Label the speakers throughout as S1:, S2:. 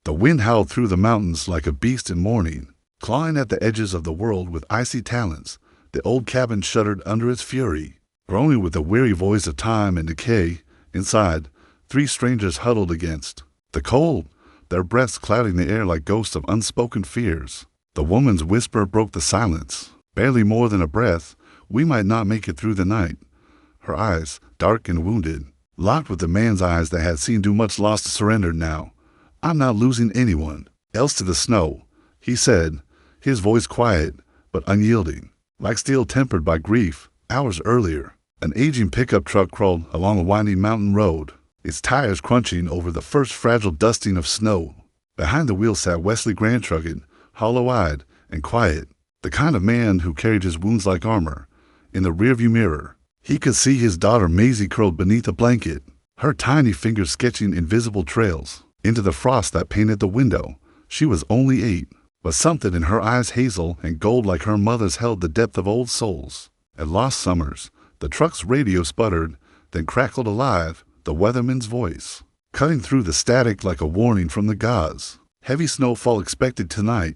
S1: The wind howled through the mountains like a beast in mourning, clawing at the edges of the world with icy talons. The old cabin shuddered under its fury, groaning with the weary voice of time and decay. Inside, 3 strangers huddled against the cold, their breaths clouding the air like ghosts of unspoken fears. The woman's whisper broke the silence. Barely more than a breath, we might not make it through the night. Her eyes, dark and wounded, locked with the man's eyes that had seen too much loss to surrender now. I'm not losing anyone else to the snow, he said, his voice quiet but unyielding, like steel tempered by grief. Hours earlier, an aging pickup truck crawled along a winding mountain road, its tires crunching over the first fragile dusting of snow. Behind the wheel sat Wesley Grantrucket, hollow-eyed and quiet, the kind of man who carried his wounds like armor. In the rearview mirror, he could see his daughter Maisie curled beneath a blanket, her tiny fingers sketching invisible trails into the frost that painted the window. She was only 8, but something in her eyes, hazel and gold like her mother's, held the depth of old souls. At lost summers, the truck's radio sputtered, then crackled alive, the weatherman's voice, cutting through the static like a warning from the gods. Heavy snowfall expected tonight,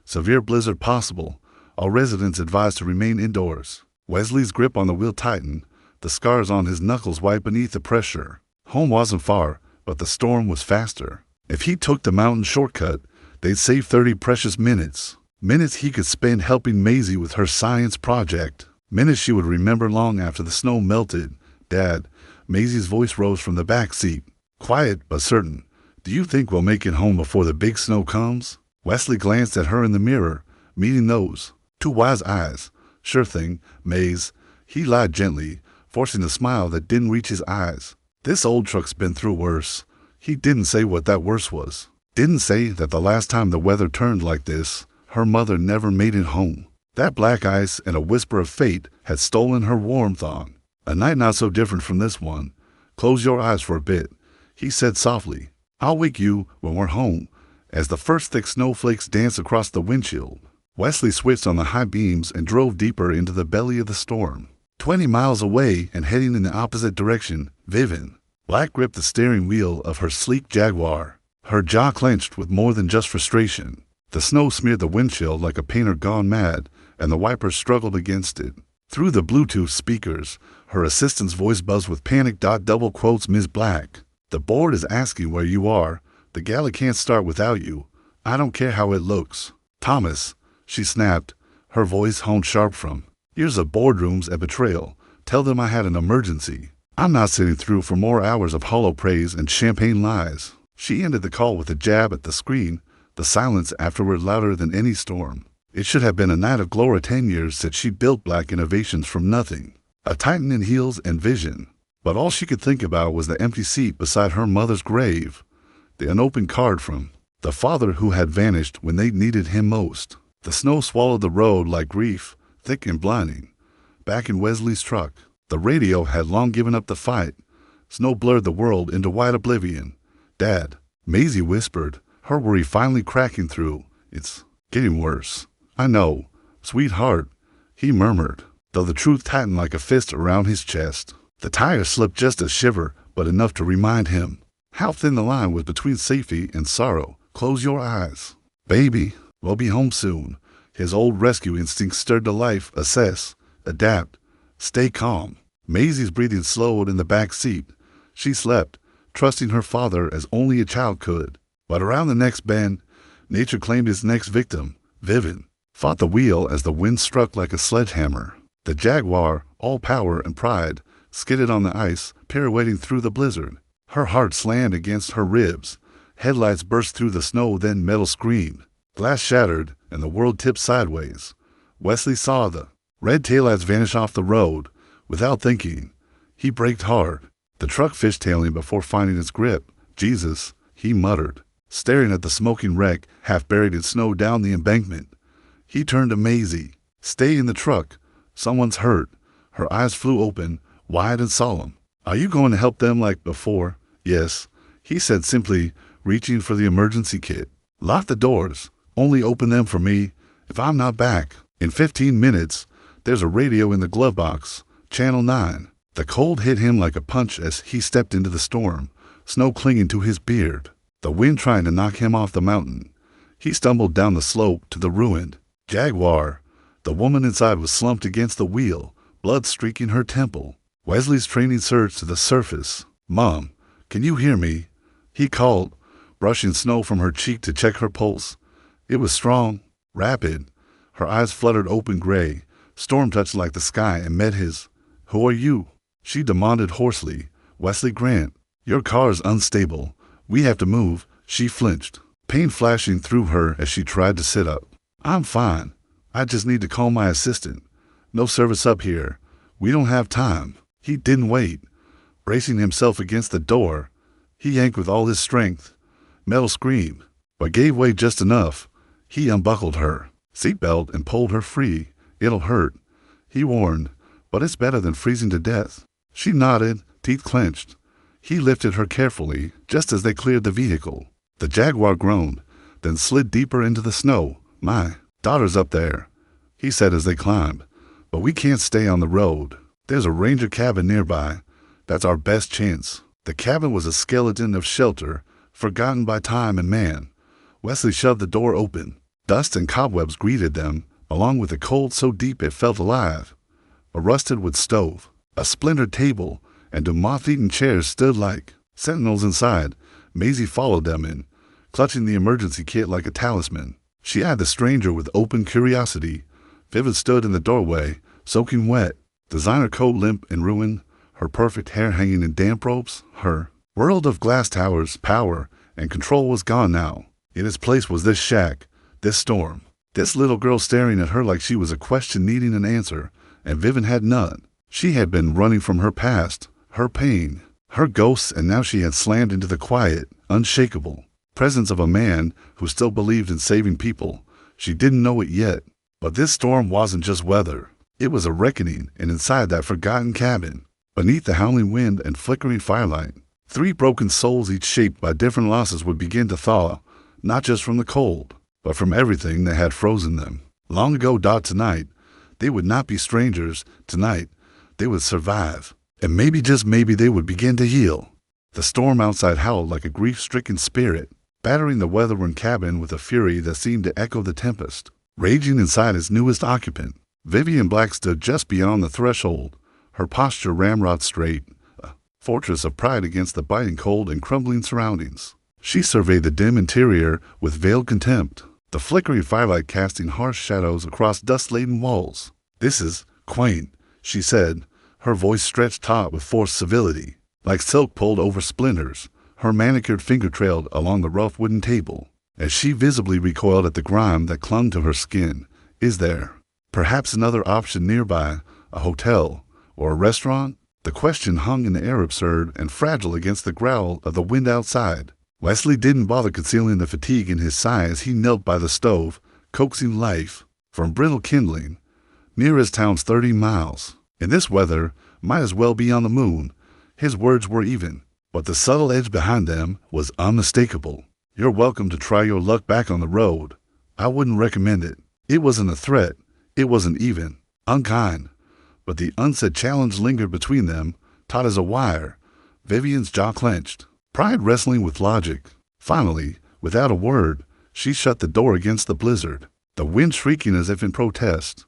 S1: severe blizzard possible, all residents advised to remain indoors. Wesley's grip on the wheel tightened, the scars on his knuckles white beneath the pressure. Home wasn't far, but the storm was faster. If he took the mountain shortcut, they'd save 30 precious minutes. Minutes he could spend helping Maisie with her science project. Minutes she would remember long after the snow melted. Dad, Maisie's voice rose from the back seat, quiet but certain. Do you think we'll make it home before the big snow comes? Wesley glanced at her in the mirror, meeting those 2 wise eyes. Sure thing, Maze, he lied gently, forcing a smile that didn't reach his eyes. This old truck's been through worse. He didn't say what that worse was. Didn't say that the last time the weather turned like this, her mother never made it home. That black ice and a whisper of fate had stolen her warmth on. A night not so different from this one. Close your eyes for a bit, he said softly. I'll wake you when we're home. As the first thick snowflakes danced across the windshield, Wesley switched on the high beams and drove deeper into the belly of the storm. 20 miles away and heading in the opposite direction, Vivienne, Black gripped the steering wheel of her sleek Jaguar, her jaw clenched with more than just frustration. The snow smeared the windshield like a painter gone mad, and the wipers struggled against it. Through the Bluetooth speakers, her assistant's voice buzzed with panic. Double quotes, Ms. Black. The board is asking where you are. The galley can't start without you. I don't care how it looks. Thomas, she snapped, her voice honed sharp from years of boardrooms and betrayal. Tell them I had an emergency. I'm not sitting through for more hours of hollow praise and champagne lies. She ended the call with a jab at the screen, the silence afterward louder than any storm. It should have been a night of glory. 10 years that she built Black Innovations from nothing, a titan in heels and vision. But all she could think about was the empty seat beside her mother's grave, the unopened card from the father who had vanished when they needed him most. The snow swallowed the road like grief, thick and blinding. Back in Wesley's truck, the radio had long given up the fight. Snow blurred the world into white oblivion. Dad, Maisie whispered, her worry finally cracking through. It's getting worse. I know, sweetheart, he murmured, though the truth tightened like a fist around his chest. The tire slipped just a shiver, but enough to remind him how thin the line was between safety and sorrow. Close your eyes. Baby, we'll be home soon. His old rescue instinct stirred to life. Assess, adapt, stay calm. Maisie's breathing slowed in the back seat. She slept, trusting her father as only a child could. But around the next bend, nature claimed its next victim. Vivienne fought the wheel as the wind struck like a sledgehammer. The Jaguar, all power and pride, skidded on the ice, pirouetting through the blizzard. Her heart slammed against her ribs. Headlights burst through the snow, then metal screamed. Glass shattered, and the world tipped sideways. Wesley saw the red taillights vanish off the road. Without thinking, he braked hard, the truck fishtailing before finding its grip. Jesus, he muttered, staring at the smoking wreck, half buried in snow down the embankment. He turned to Maisie. Stay in the truck. Someone's hurt. Her eyes flew open, wide and solemn. Are you going to help them like before? Yes, he said simply, reaching for the emergency kit. Lock the doors. Only open them for me if I'm not back. In 15 minutes, there's a radio in the glove box. Channel 9. The cold hit him like a punch as he stepped into the storm, snow clinging to his beard. the wind trying to knock him off the mountain. He stumbled down the slope to the ruined Jaguar. The woman inside was slumped against the wheel, blood streaking her temple. Wesley's training surged to the surface. "Mom, can you hear me?" he called, brushing snow from her cheek to check her pulse. It was strong, rapid. Her eyes fluttered open gray, storm-touched like the sky, and met his. "Who are you?" she demanded hoarsely. "Wesley Grant. Your car's unstable. We have to move." She flinched, pain flashing through her as she tried to sit up. "I'm fine. I just need to call my assistant. No service up here. We don't have time." He didn't wait. Bracing himself against the door, he yanked with all his strength. Metal screamed, but gave way just enough. He unbuckled her seatbelt and pulled her free. "It'll hurt," he warned, "but it's better than freezing to death." She nodded, teeth clenched. He lifted her carefully, just as they cleared the vehicle. The Jaguar groaned, then slid deeper into the snow. "My daughter's up there," he said as they climbed, "but we can't stay on the road. There's a ranger cabin nearby. That's our best chance." The cabin was a skeleton of shelter, forgotten by time and man. Wesley shoved the door open. Dust and cobwebs greeted them, along with a cold so deep it felt alive. A rusted wood stove, a splintered table, and two moth-eaten chairs stood like sentinels inside. Maisie followed them in, clutching the emergency kit like a talisman. She eyed the stranger with open curiosity. Vivienne stood in the doorway, soaking wet, designer coat limp and ruined, her perfect hair hanging in damp ropes. Her world of glass towers, power, and control was gone now. In its place was this shack, this storm, this little girl staring at her like she was a question needing an answer, and Vivienne had none. She had been running from her past, her pain, her ghosts, and now she had slammed into the quiet, unshakable presence of a man who still believed in saving people. She didn't know it yet, but this storm wasn't just weather. It was a reckoning, and inside that forgotten cabin, beneath the howling wind and flickering firelight, three broken souls, each shaped by different losses, would begin to thaw, not just from the cold, but from everything that had frozen them. Long ago, tonight, they would not be strangers. Tonight, they would survive. And maybe, just maybe, they would begin to heal. The storm outside howled like a grief-stricken spirit, battering the weather-worn cabin with a fury that seemed to echo the tempest. Raging inside its newest occupant, Vivienne Black stood just beyond the threshold, her posture ramrod straight, a fortress of pride against the biting cold and crumbling surroundings. She surveyed the dim interior with veiled contempt, the flickering firelight casting harsh shadows across dust-laden walls. "This is quaint," she said, her voice stretched taut with forced civility, like silk pulled over splinters. Her manicured finger trailed along the rough wooden table, as she visibly recoiled at the grime that clung to her skin. "Is there perhaps another option nearby, a hotel or a restaurant?" The question hung in the air, absurd and fragile against the growl of the wind outside. Wesley didn't bother concealing the fatigue in his sigh as he knelt by the stove, coaxing life from brittle kindling. "Nearest town's 30 miles. In this weather, might as well be on the moon." His words were even, but the subtle edge behind them was unmistakable. "You're welcome to try your luck back on the road. I wouldn't recommend it." It wasn't a threat. It wasn't even unkind. But the unsaid challenge lingered between them, taut as a wire. Vivienne's jaw clenched, pride wrestling with logic. Finally, without a word, she shut the door against the blizzard, the wind shrieking as if in protest.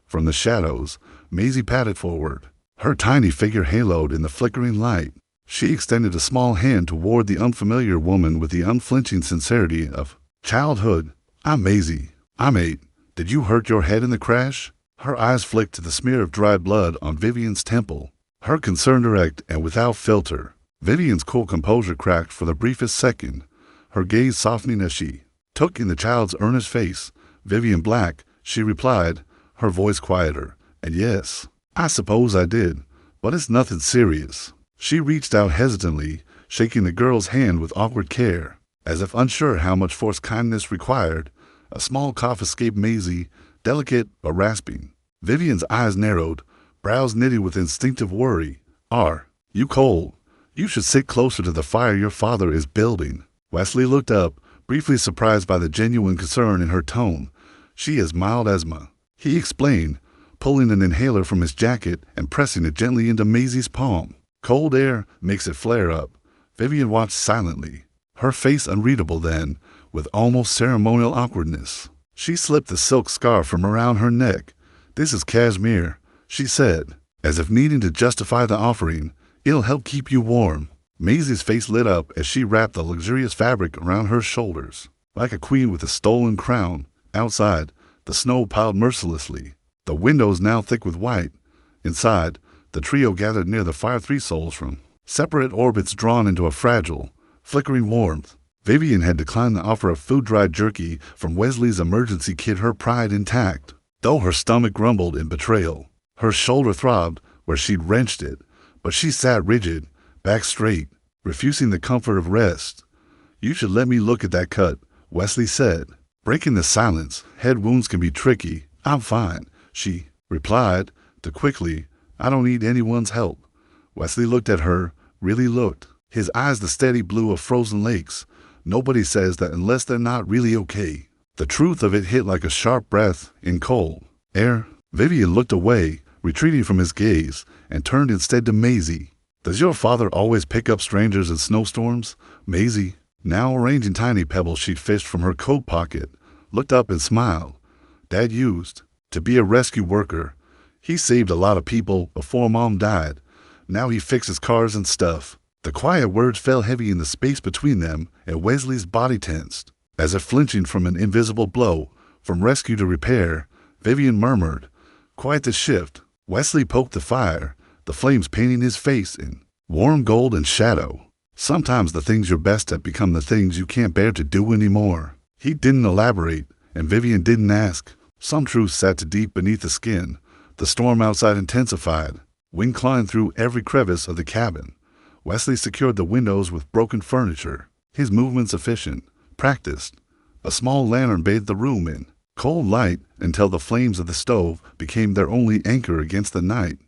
S1: From the shadows, Maisie padded forward, her tiny figure haloed in the flickering light. She extended a small hand toward the unfamiliar woman with the unflinching sincerity of childhood. "I'm Maisie. I'm 8. Did you hurt your head in the crash?" Her eyes flicked to the smear of dried blood on Vivienne's temple, her concern direct and without filter. Vivienne's cool composure cracked for the briefest second, her gaze softening as she took in the child's earnest face. "Vivienne Black," she replied, her voice quieter. "And yes, I suppose I did, but it's nothing serious." She reached out hesitantly, shaking the girl's hand with awkward care, as if unsure how much forced kindness required. A small cough escaped Maisie, delicate but rasping. Vivienne's eyes narrowed, brows knitted with instinctive worry. "Are you cold? You should sit closer to the fire your father is building." Wesley looked up, briefly surprised by the genuine concern in her tone. "She has mild asthma," he explained, pulling an inhaler from his jacket and pressing it gently into Maisie's palm. "Cold air makes it flare up." Vivienne watched silently, her face unreadable then, with almost ceremonial awkwardness. She slipped the silk scarf from around her neck. "This is cashmere," she said, as if needing to justify the offering. "It'll help keep you warm." Maisie's face lit up as she wrapped the luxurious fabric around her shoulders. Like a queen with a stolen crown, outside, the snow piled mercilessly, the windows now thick with white. Inside, the trio gathered near the fire, 3 souls from separate orbits drawn into a fragile, flickering warmth. Vivienne had declined the offer of food-dried jerky from Wesley's emergency kit, her pride intact, though her stomach grumbled in betrayal. Her shoulder throbbed where she'd wrenched it, but she sat rigid, back straight, refusing the comfort of rest. "You should let me look at that cut," Wesley said, breaking the silence. "Head wounds can be tricky." "I'm fine," she replied, too quickly. "I don't need anyone's help." Wesley looked at her, really looked, his eyes the steady blue of frozen lakes. Nobody says that unless they're not really okay. The truth of it hit like a sharp breath in cold air. Vivienne looked away, retreating from his gaze, and turned instead to Maisie. "Does your father always pick up strangers in snowstorms?" Maisie, now arranging tiny pebbles she'd fished from her coat pocket, looked up and smiled. "Dad used to be a rescue worker. He saved a lot of people before Mom died. Now he fixes cars and stuff." The quiet words fell heavy in the space between them, and Wesley's body tensed, as if flinching from an invisible blow. "From rescue to repair," Vivienne murmured. "Quite the shift." Wesley poked the fire, the flames painting his face in warm gold and shadow. "Sometimes the things you're best at become the things you can't bear to do anymore." He didn't elaborate, and Vivienne didn't ask. Some truth sat too deep beneath the skin. The storm outside intensified. Wind climbed through every crevice of the cabin. Wesley secured the windows with broken furniture, his movements efficient, practiced. A small lantern bathed the room in cold light until the flames of the stove became their only anchor against the night.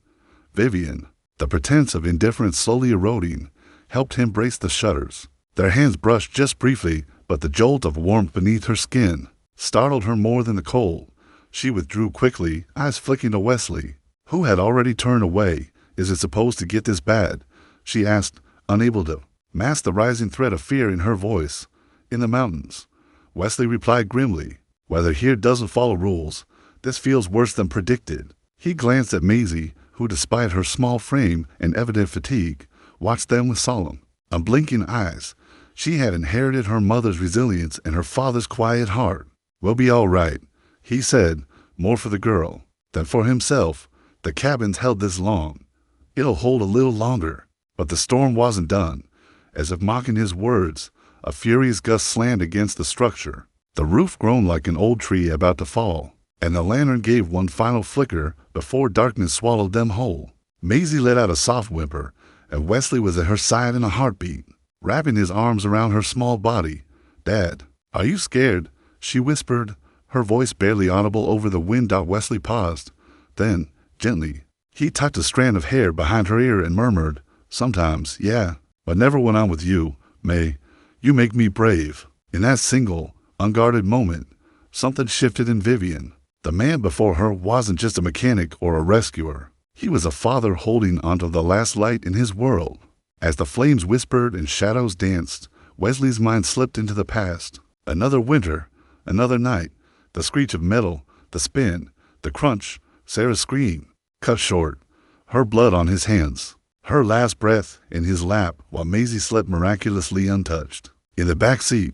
S1: Vivienne, the pretense of indifference slowly eroding, helped him brace the shutters. Their hands brushed just briefly, but the jolt of warmth beneath her skin startled her more than the cold. She withdrew quickly, eyes flicking to Wesley, who had already turned away. "Is it supposed to get this bad?" she asked, unable to mask the rising threat of fear in her voice. "In the mountains," Wesley replied grimly. "Weather here doesn't follow rules. This feels worse than predicted." He glanced at Maisie, who, despite her small frame and evident fatigue, watched them with solemn, unblinking eyes. She had inherited her mother's resilience and her father's quiet heart. "We'll be all right," he said, more for the girl than for himself. "The cabin's held this long. It'll hold a little longer." But the storm wasn't done. As if mocking his words, a furious gust slammed against the structure. The roof groaned like an old tree about to fall, and the lantern gave one final flicker before darkness swallowed them whole. Maisie let out a soft whimper, and Wesley was at her side in a heartbeat, wrapping his arms around her small body. "Dad, are you scared?" she whispered, her voice barely audible over the wind. Wesley paused. Then, gently, he tucked a strand of hair behind her ear and murmured, "Sometimes, yeah, but never when I'm with you, May. You make me brave." In that single, unguarded moment, something shifted in Vivienne. The man before her wasn't just a mechanic or a rescuer. He was a father holding onto the last light in his world. As the flames whispered and shadows danced, Wesley's mind slipped into the past. Another winter, another night, the screech of metal, the spin, the crunch, Sarah's scream, cut short, her blood on his hands. Her last breath in his lap while Maisie slept miraculously untouched. In the back seat,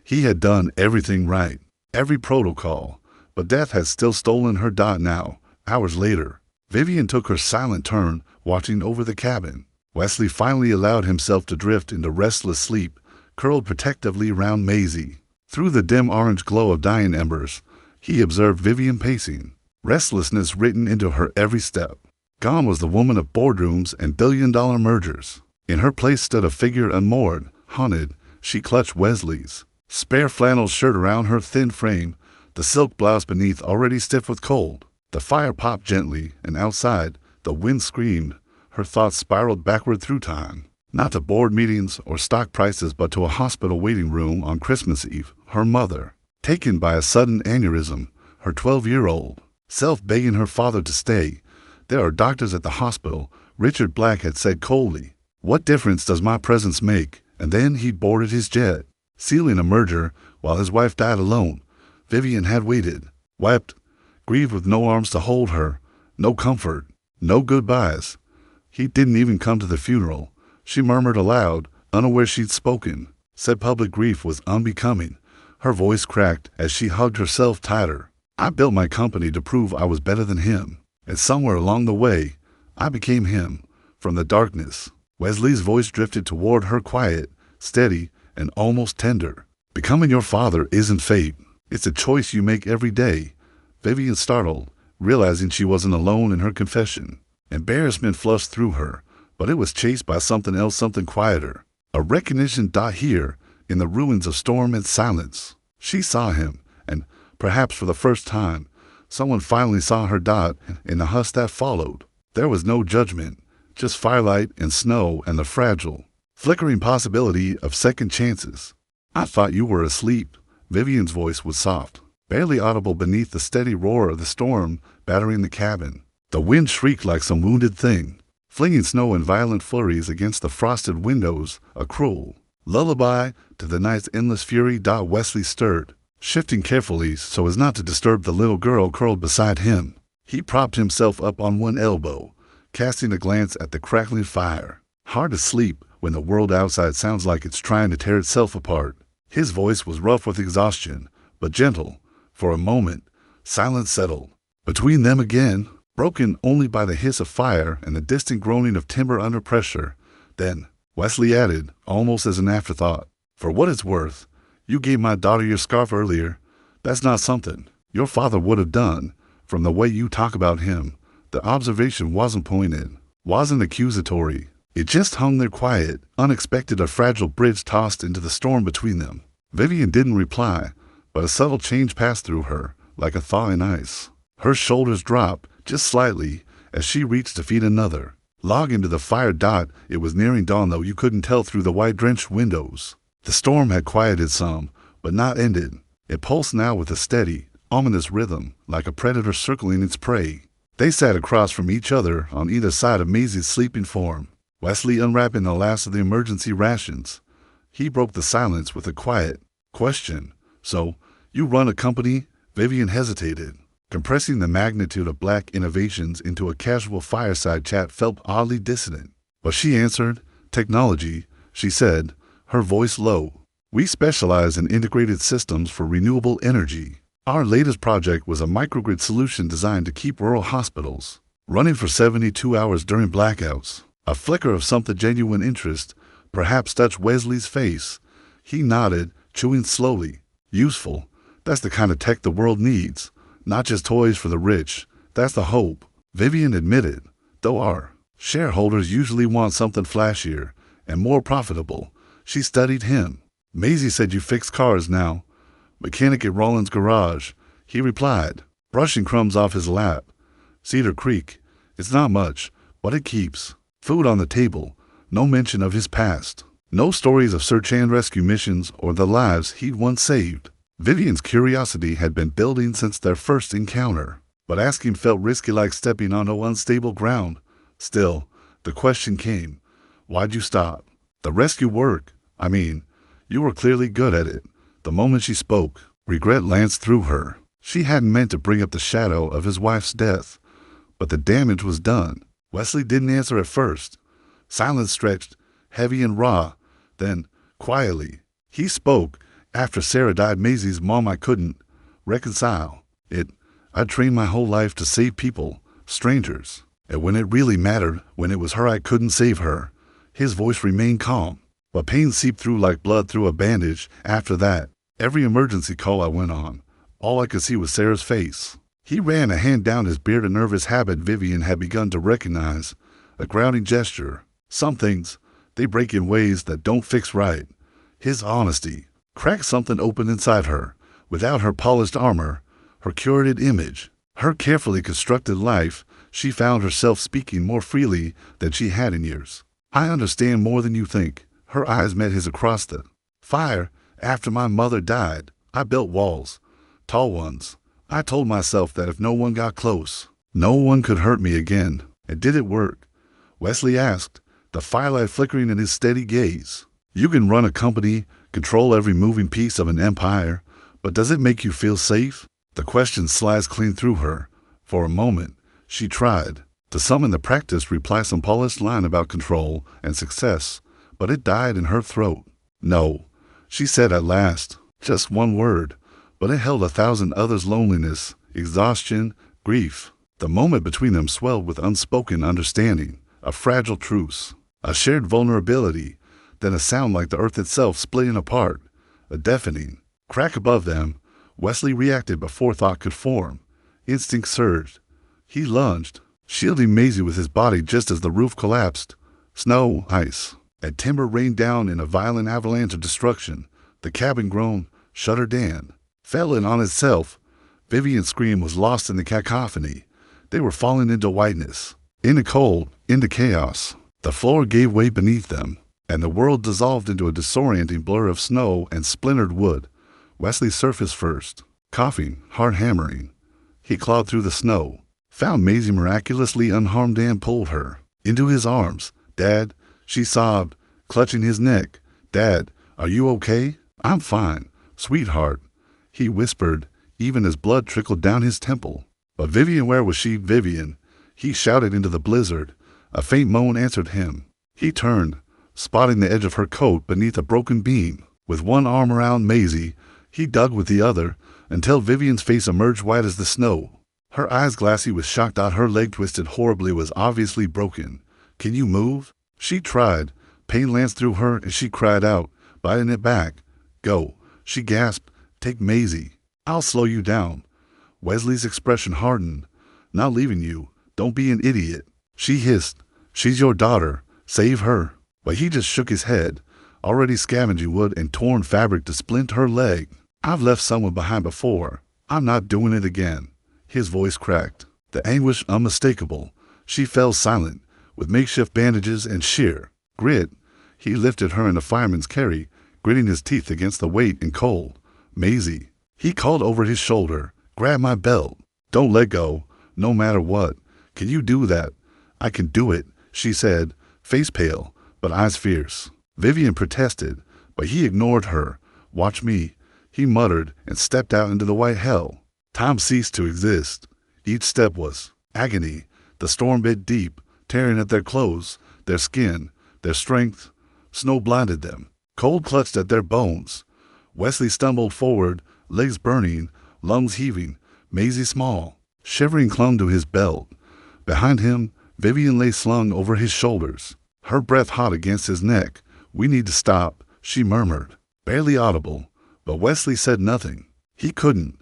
S1: he had done everything right, every protocol, but death had still stolen her. Now, hours later, Vivienne took her silent turn watching over the cabin. Wesley finally allowed himself to drift into restless sleep, curled protectively round Maisie. Through the dim orange glow of dying embers, he observed Vivienne pacing, restlessness written into her every step. Gone was the woman of boardrooms and billion-dollar mergers. In her place stood a figure unmoored, haunted. She clutched Wesley's spare flannel shirt around her thin frame, the silk blouse beneath already stiff with cold. The fire popped gently, and outside, the wind screamed. Her thoughts spiraled backward through time. Not to board meetings or stock prices, but to a hospital waiting room on Christmas Eve. Her mother, taken by a sudden aneurysm, her 12-year-old self begging her father to stay. "There are doctors at the hospital," Richard Black had said coldly. "What difference does my presence make?" And then he'd boarded his jet, sealing a merger while his wife died alone. Vivienne had waited, wept, grieved with no arms to hold her, no comfort, no goodbyes. He didn't even come to the funeral. She murmured aloud, unaware she'd spoken, said public grief was unbecoming. Her voice cracked as she hugged herself tighter. I built my company to prove I was better than him, and somewhere along the way, I became him. From the darkness, Wesley's voice drifted toward her, quiet, steady, and almost tender. Becoming your father isn't fate. It's a choice you make every day. Vivienne startled, realizing she wasn't alone in her confession. Embarrassment flushed through her, but it was chased by something else, something quieter. A recognition here, in the ruins of storm and silence. She saw him, and perhaps for the first time, someone finally saw her. In the hush that followed, there was no judgment, just firelight and snow and the fragile, flickering possibility of second chances. I thought you were asleep. Vivienne's voice was soft, barely audible beneath the steady roar of the storm battering the cabin. The wind shrieked like some wounded thing, flinging snow in violent flurries against the frosted windows, a cruel lullaby to the night's endless fury. Wesley stirred, shifting carefully so as not to disturb the little girl curled beside him. He propped himself up on one elbow, casting a glance at the crackling fire. Hard to sleep when the world outside sounds like it's trying to tear itself apart. His voice was rough with exhaustion, but gentle. For a moment, silence settled between them again, broken only by the hiss of fire and the distant groaning of timber under pressure. Then, Wesley added, almost as an afterthought, for what it's worth, you gave my daughter your scarf earlier. That's not something your father would have done. From the way you talk about him, the observation wasn't pointed, wasn't accusatory. It just hung there quiet, unexpected, a fragile bridge tossed into the storm between them. Vivienne didn't reply, but a subtle change passed through her, like a thaw in ice. Her shoulders dropped, just slightly, as she reached to feed another log into the fire. It was nearing dawn, though you couldn't tell through the white drenched windows. The storm had quieted some, but not ended. It pulsed now with a steady, ominous rhythm, like a predator circling its prey. They sat across from each other on either side of Maisie's sleeping form, Wesley unwrapping the last of the emergency rations. He broke the silence with a quiet question. So, you run a company? Vivienne hesitated. Compressing the magnitude of black innovations into a casual fireside chat felt oddly dissonant. But she answered, technology, she said, her voice low. We specialize in integrated systems for renewable energy. Our latest project was a microgrid solution designed to keep rural hospitals running for 72 hours during blackouts. A flicker of something genuine interest perhaps touched Wesley's face. He nodded, chewing slowly. Useful. That's the kind of tech the world needs. Not just toys for the rich. That's the hope, Vivienne admitted, though our shareholders usually want something flashier and more profitable. She studied him. Maisie said you fix cars now. Mechanic at Roland's garage, he replied, brushing crumbs off his lap. Cedar Creek. It's not much, but it keeps food on the table. No mention of his past. No stories of search and rescue missions or the lives he'd once saved. Vivienne's curiosity had been building since their first encounter, but asking felt risky, like stepping onto unstable ground. Still, the question came, why'd you stop? The rescue work. I mean, you were clearly good at it. The moment she spoke, regret lanced through her. She hadn't meant to bring up the shadow of his wife's death, but the damage was done. Wesley didn't answer at first. Silence stretched, heavy and raw. Then, quietly, he spoke. After Sarah died, Maisie's mom, I couldn't reconcile it. I'd trained my whole life to save people, strangers. And when it really mattered, when it was her, I couldn't save her. His voice remained calm, but pain seeped through like blood through a bandage. After that, every emergency call I went on, all I could see was Sarah's face. He ran a hand down his beard, a nervous habit Vivienne had begun to recognize, a grounding gesture. Some things, they break in ways that don't fix right. His honesty cracked something open inside her. Without her polished armor, her curated image, her carefully constructed life, she found herself speaking more freely than she had in years. I understand more than you think. Her eyes met his across the fire. After my mother died, I built walls, tall ones. I told myself that if no one got close, no one could hurt me again. And did it work? Wesley asked, the firelight flickering in his steady gaze. You can run a company, control every moving piece of an empire, but does it make you feel safe? The question sliced clean through her. For a moment, she tried to summon the practiced reply, some polished line about control and success, but it died in her throat. No, she said at last, just one word, but it held 1,000 others: loneliness, exhaustion, grief. The moment between them swelled with unspoken understanding, a fragile truce, a shared vulnerability, then a sound like the earth itself splitting apart, a deafening crack above them. Wesley reacted before thought could form. Instinct surged. He lunged, shielding Maisie with his body just as the roof collapsed. Snow, ice, and timber rained down in a violent avalanche of destruction. The cabin groaned, shuddered in, fell in on itself. Vivienne's scream was lost in the cacophony. They were falling into whiteness, into cold, into chaos. The floor gave way beneath them, and the world dissolved into a disorienting blur of snow and splintered wood. Wesley surfaced first, coughing, heart hammering. He clawed through the snow, found Maisie miraculously unharmed, and pulled her into his arms. "Dad," she sobbed, clutching his neck. "Dad, are you okay?" "I'm fine, sweetheart," he whispered, even as blood trickled down his temple. But Vivienne, where was she? Vivienne, he shouted into the blizzard. A faint moan answered him. He turned, spotting the edge of her coat beneath a broken beam. With one arm around Maisie, he dug with the other until Vivienne's face emerged white as the snow. Her eyes glassy with shock. Her leg twisted horribly, was obviously broken. "Can you move?" She tried. Pain lanced through her and she cried out, biting it back. "Go," she gasped. "Take Maisie. I'll slow you down." Wesley's expression hardened. "Not leaving you. Don't be an idiot," she hissed. "She's your daughter. Save her." But he just shook his head, already scavenging wood and torn fabric to splint her leg. "I've left someone behind before. I'm not doing it again." His voice cracked, the anguish unmistakable. She fell silent, with makeshift bandages and sheer grit. He lifted her in a fireman's carry, gritting his teeth against the weight and cold. "Maisie," he called over his shoulder, "grab my belt. Don't let go, no matter what. Can you do that?" "I can do it," she said, face pale, but eyes fierce. Vivienne protested, but he ignored her. "Watch me," he muttered, and stepped out into the white hell. Time ceased to exist. Each step was agony. The storm bit deep, tearing at their clothes, their skin, their strength. Snow blinded them. Cold clutched at their bones. Wesley stumbled forward, legs burning, lungs heaving. Maisie, small, shivering, clung to his belt. Behind him, Vivienne lay slung over his shoulders, her breath hot against his neck. "We need to stop," she murmured, barely audible. But Wesley said nothing. He couldn't.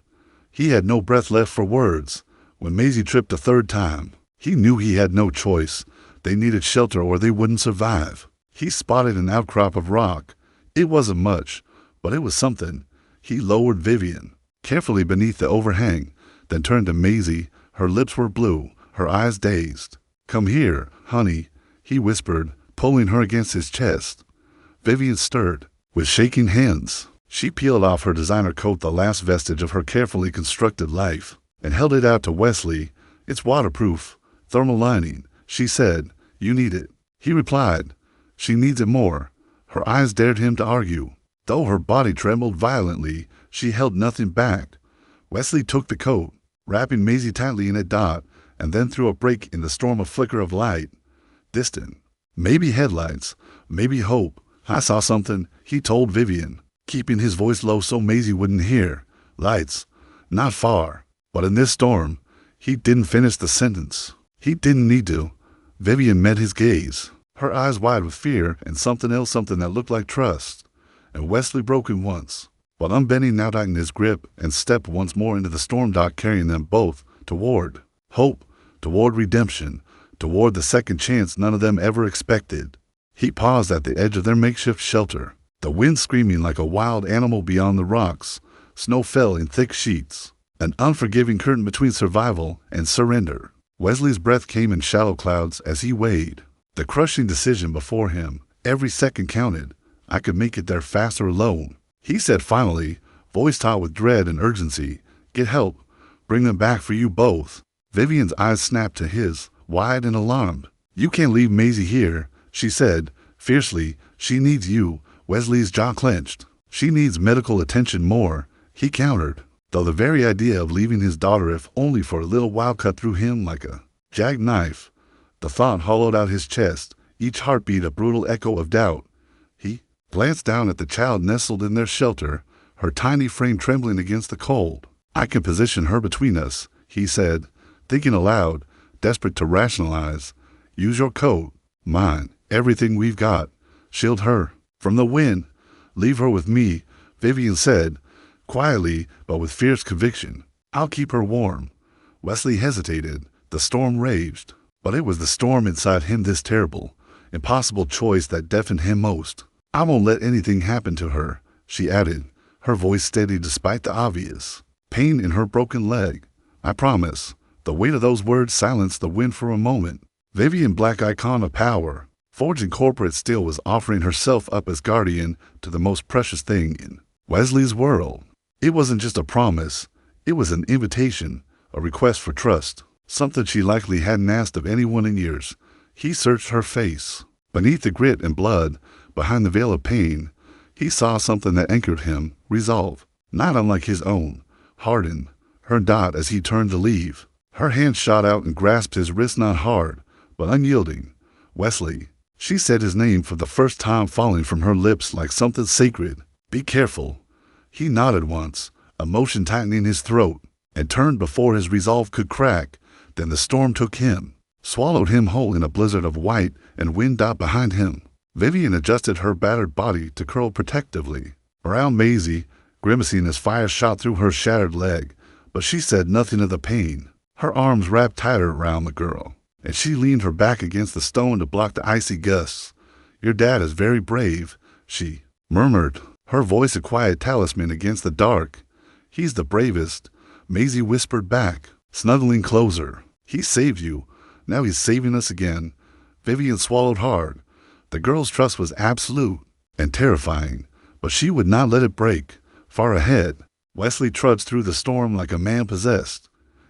S1: He had no breath left for words. When Maisie tripped a third time, he knew he had no choice. They needed shelter or they wouldn't survive. He spotted an outcrop of rock. It wasn't much, but it was something. He lowered Vivienne carefully beneath the overhang, then turned to Maisie. Her lips were blue, her eyes dazed. "Come here, honey," he whispered, pulling her against his chest. Vivienne stirred. With shaking hands, she peeled off her designer coat, the last vestige of her carefully constructed life, and held it out to Wesley. "It's waterproof, thermal lining," she said. "You need it." He replied, "She needs it more." Her eyes dared him to argue. Though her body trembled violently, she held nothing back. Wesley took the coat, wrapping Maisie tightly in it, and then threw a break in the storm, a flicker of light. Distant. Maybe headlights, maybe hope. "I saw something," he told Vivienne, keeping his voice low so Maisie wouldn't hear. "Lights. Not far." But in this storm, he didn't finish the sentence. He didn't need to. Vivienne met his gaze, her eyes wide with fear and something else, something that looked like trust. And Wesley broke in once, but unbending, now tightened his grip and stepped once more into the storm dock, carrying them both toward hope, toward redemption, toward the second chance none of them ever expected. He paused at the edge of their makeshift shelter, the wind screaming like a wild animal beyond the rocks. Snow fell in thick sheets, an unforgiving curtain between survival and surrender. Wesley's breath came in shallow clouds as he weighed the crushing decision before him. Every second counted. "I could make it there faster alone," he said finally, voice taut with dread and urgency. "Get help. Bring them back for you both." Vivienne's eyes snapped to his, wide and alarmed. "You can't leave Maisie here," she said fiercely. "She needs you." Wesley's jaw clenched. She needs medical attention more, he countered, though the very idea of leaving his daughter if only for a little while cut through him like a jagged knife. The thought hollowed out his chest, each heartbeat a brutal echo of doubt. He glanced down at the child nestled in their shelter, her tiny frame trembling against the cold. I can position her between us, he said, thinking aloud, desperate to rationalize. Use your coat, mine, everything we've got. Shield her from the wind. Leave her with me, Vivienne said, quietly but with fierce conviction. I'll keep her warm. Wesley hesitated. The storm raged, but it was the storm inside him, this terrible, impossible choice, that deafened him most. I won't let anything happen to her, she added, her voice steady despite the obvious pain in her broken leg. I promise. The weight of those words silenced the wind for a moment. Vivienne, black icon of power, forged in corporate steel, was offering herself up as guardian to the most precious thing in Wesley's world. It wasn't just a promise. It was an invitation, a request for trust, something she likely hadn't asked of anyone in years. He searched her face. Beneath the grit and blood, behind the veil of pain, he saw something that anchored him, resolve, not unlike his own, hardened her dot as he turned to leave. Her hand shot out and grasped his wrist, not hard, but unyielding. Wesley. She said his name for the first time, falling from her lips like something sacred. Be careful. He nodded once, emotion tightening his throat, and turned before his resolve could crack. Then the storm took him, swallowed him whole in a blizzard of white and wind out behind him. Vivienne adjusted her battered body to curl protectively around Maisie, grimacing as fire shot through her shattered leg, but she said nothing of the pain. Her arms wrapped tighter around the girl, and she leaned her back against the stone to block the icy gusts. Your dad is very brave, she murmured, her voice a quiet talisman against the dark. He's the bravest, Maisie whispered back, snuggling closer. He saved you. Now he's saving us again. Vivienne swallowed hard. The girl's trust was absolute and terrifying, but she would not let it break. Far ahead, Wesley trudged through the storm like a man possessed,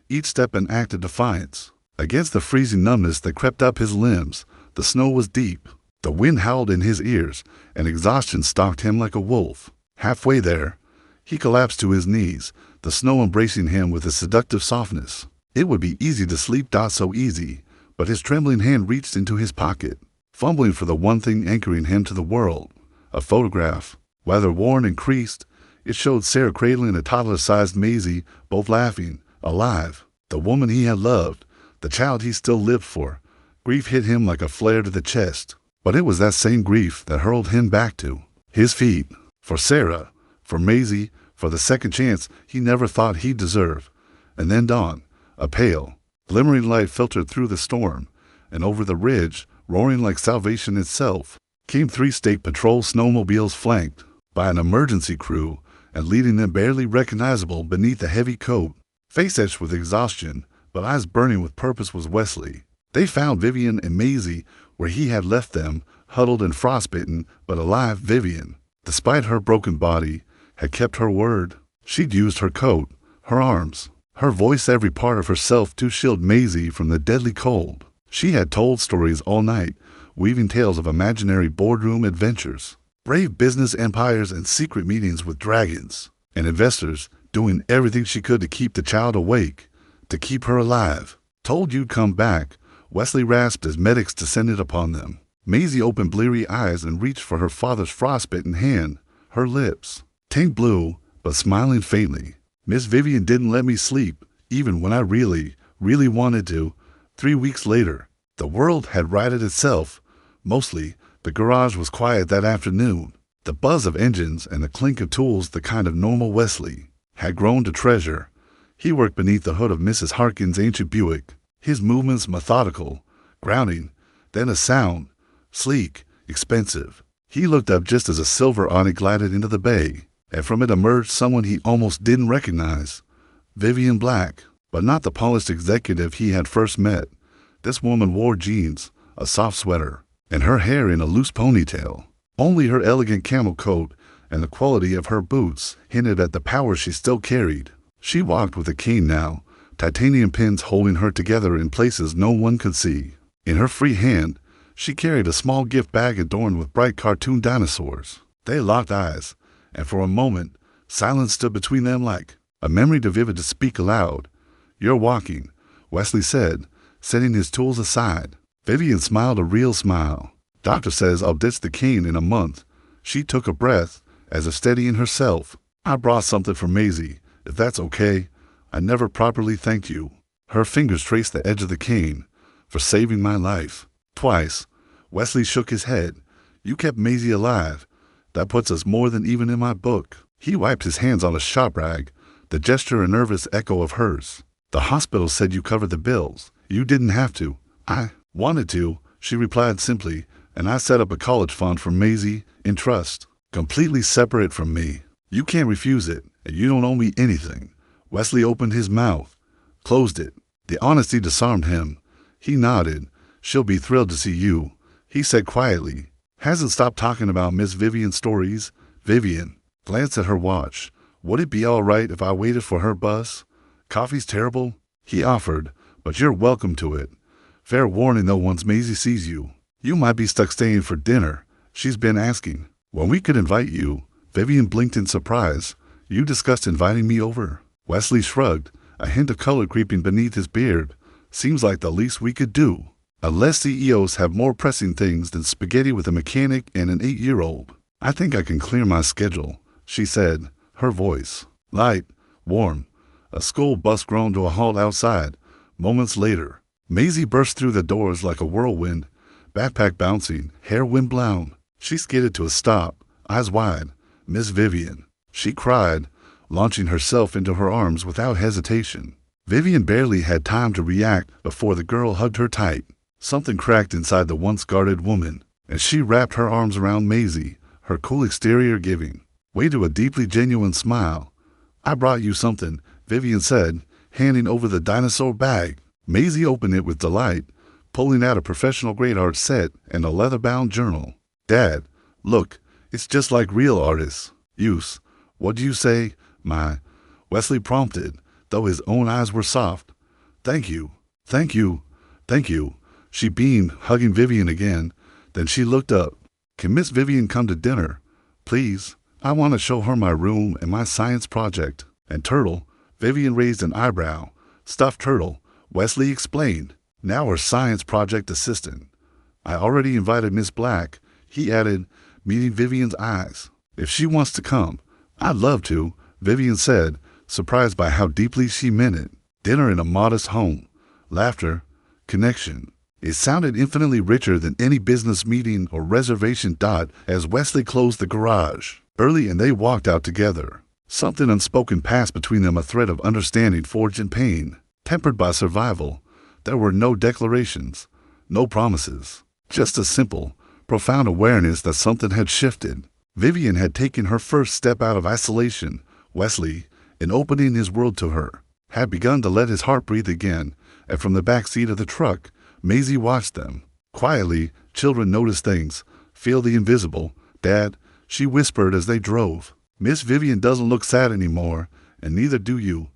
S1: each step an act of defiance. Against the freezing numbness that crept up his limbs, the snow was deep. The wind howled in his ears, and exhaustion stalked him like a wolf. Halfway there, he collapsed to his knees, the snow embracing him with a seductive softness. It would be easy to sleep, so easy, but his trembling hand reached into his pocket, fumbling for the one thing anchoring him to the world. A photograph. Whether worn and creased, it showed Sarah cradling a toddler-sized Maisie, both laughing, alive. The woman he had loved, the child he still lived for. Grief hit him like a flare to the chest, but it was that same grief that hurled him back to his feet. For Sarah, for Maisie, for the second chance he never thought he'd deserve. And then dawn, a pale, glimmering light filtered through the storm, and over the ridge, roaring like salvation itself, came 3 state patrol snowmobiles flanked by an emergency crew and leading them barely recognizable beneath a heavy coat. Face etched with exhaustion, but eyes burning with purpose, was Wesley. They found Vivienne and Maisie where he had left them, huddled and frostbitten, but alive. Vivienne, despite her broken body, had kept her word. She'd used her coat, her arms, her voice, every part of herself to shield Maisie from the deadly cold. She had told stories all night, weaving tales of imaginary boardroom adventures, brave business empires and secret meetings with dragons and investors, doing everything she could to keep the child awake, to keep her alive. Told you'd come back, Wesley rasped as medics descended upon them. Maisie opened bleary eyes and reached for her father's frostbitten hand, her lips tank blue, but smiling faintly. Miss Vivienne didn't let me sleep, even when I really wanted to. 3 weeks later, the world had righted itself. Mostly, the garage was quiet that afternoon. The buzz of engines and the clink of tools, the kind of normal Wesley had grown to treasure. He worked beneath the hood of Mrs. Harkin's ancient Buick, his movements methodical, grounding, then a sound, sleek, expensive. He looked up just as a silver Audi glided into the bay, and from it emerged someone he almost didn't recognize. Vivienne Black, but not the polished executive he had first met. This woman wore jeans, a soft sweater, and her hair in a loose ponytail. Only her elegant camel coat and the quality of her boots hinted at the power she still carried. She walked with a cane now, titanium pins holding her together in places no one could see. In her free hand, she carried a small gift bag adorned with bright cartoon dinosaurs. They locked eyes, and for a moment, silence stood between them like a memory too vivid to speak aloud. "You're walking," Wesley said, setting his tools aside. Vivienne smiled a real smile. "Doctor says I'll ditch the cane in a month." She took a breath, as if steadying herself. "I brought something for Maisie, if that's okay. I never properly thanked you." Her fingers traced the edge of the cane. "For saving my life. Twice." Wesley shook his head. "You kept Maisie alive. That puts us more than even in my book." He wiped his hands on a shop rag, the gesture a nervous echo of hers. "The hospital said you covered the bills. You didn't have to." "I wanted to," she replied simply, "and I set up a college fund for Maisie, in trust, completely separate from me. You can't refuse it, and you don't owe me anything." Wesley opened his mouth, closed it. The honesty disarmed him. He nodded. "She'll be thrilled to see you," he said quietly. "Hasn't stopped talking about Miss Vivienne's stories." Vivienne glanced at her watch. "Would it be all right if I waited for her bus? Coffee's terrible," he offered, "but you're welcome to it. Fair warning though, once Maisie sees you, you might be stuck staying for dinner. She's been asking when we could invite you." Vivienne blinked in surprise. "You discussed inviting me over?" Wesley shrugged, a hint of color creeping beneath his beard. "Seems like the least we could do. Unless CEOs have more pressing things than spaghetti with a mechanic and an 8-year-old. I think I can clear my schedule," she said, her voice light, warm. A school bus groaned to a halt outside. Moments later, Maisie burst through the doors like a whirlwind, backpack bouncing, hair wind-blown. She skidded to a stop, eyes wide. "Miss Vivienne," she cried, launching herself into her arms without hesitation. Vivienne barely had time to react before the girl hugged her tight. Something cracked inside the once guarded woman, and she wrapped her arms around Maisie, her cool exterior giving way to a deeply genuine smile. "I brought you something," Vivienne said, handing over the dinosaur bag. Maisie opened it with delight, pulling out a professional-grade art set and a leather-bound journal. "Dad, look, it's just like real artists use. What do you say, my?" Wesley prompted, though his own eyes were soft. "Thank you, thank you, thank you." She beamed, hugging Vivienne again. Then she looked up. "Can Miss Vivienne come to dinner? Please. I want to show her my room and my science project." "And Turtle?" Vivienne raised an eyebrow. "Stuffed turtle," Wesley explained. "Now her science project assistant." "I already invited Miss Black," he added, meeting Vivienne's eyes. "If she wants to come." "I'd love to," Vivienne said, surprised by how deeply she meant it. Dinner in a modest home. Laughter. Connection. It sounded infinitely richer than any business meeting or reservation. As Wesley closed the garage early and they walked out together. Something unspoken passed between them, a thread of understanding forged in pain, tempered by survival. There were no declarations, no promises, just a simple, profound awareness that something had shifted. Vivienne had taken her first step out of isolation. Wesley, in opening his world to her, had begun to let his heart breathe again, and from the back seat of the truck, Maisie watched them. Quietly, children notice things, feel the invisible. "Dad," she whispered as they drove, "Miss Vivienne doesn't look sad anymore, and neither do you."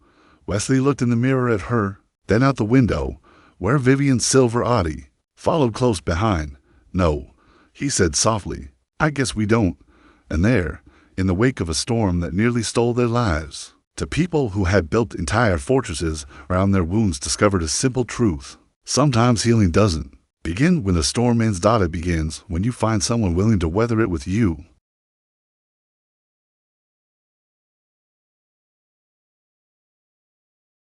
S1: Wesley looked in the mirror at her, then out the window, where Vivienne's silver Audi followed close behind. "No," he said softly, "I guess we don't." And there, in the wake of a storm that nearly stole their lives, to people who had built entire fortresses around their wounds, discovered a simple truth. Sometimes healing doesn't begin when the storm ends. It begins when you find someone willing to weather it with you.